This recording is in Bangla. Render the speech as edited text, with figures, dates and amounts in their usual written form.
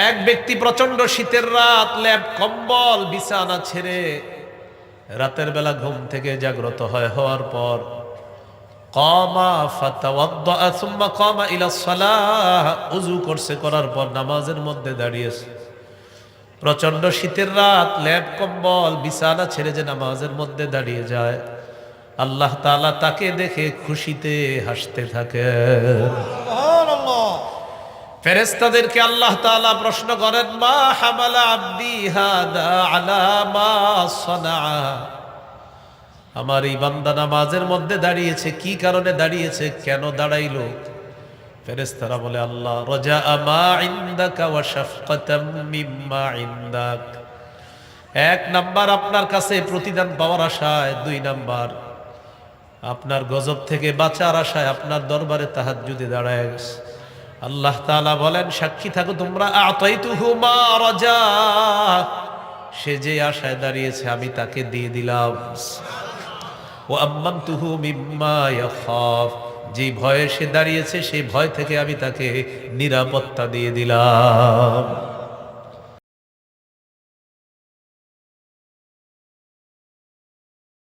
এক ব্যক্তি প্রচন্ড শীতের রাত, ল্যাপ কম্বল বিছানা ছেড়ে রাতের বেলা ঘুম থেকে জাগ্রত হওয়ার পর কামা ফাতাওয়াদ্দা সুম্মা কামা ইলা সালাহ, ওযু করছে, করার পর নামাজের মধ্যে দাঁড়িয়েছে। প্রচন্ড শীতের রাত, ল্যাপ কম্বল বিছানা ছেড়ে যে নামাজের মধ্যে দাঁড়িয়ে যায়, আল্লাহ তাআলা তাকে দেখে খুশিতে হাসতে থাকে। সুবহানাল্লাহ। ফেরেশতাদেরকে আল্লাহ তাআলা প্রশ্ন করেন, মা হামালা আবদি হাদা আলা মা সানা, আমার এই বান্দা নামাজের মধ্যে দাঁড়িয়েছে, কি কারণে দাঁড়িয়েছে, কেন দাঁড়াইলো? ফেরেশতারা বলে, আল্লাহ রাজা মা ইনদাকা ওয়া শাফকাতাম মিম্মা ইনদাক। এক নাম্বার আপনার কাছে প্রতিদান পাওয়ার আশায়, দুই নাম্বার আপনার গজব থেকে বাঁচার আশায় আপনার দরবারে তাহাজ্জুদে দাঁড়ায় গেছে। আল্লাহ তাআলা বলেন, সাক্ষী থাকো তোমরা, আতাইতুহু মা রাজা, সে যে আশায় দাঁড়িয়েছে আমি তাকে দিয়ে দিলাম। ওয়া আম্মানতুহু মিম্মা ইয়াখাফ, যে ভয়ে সে দাঁড়িয়েছে সেই ভয় থেকে আমি তাকে নিরাপত্তা দিয়ে দিলাম।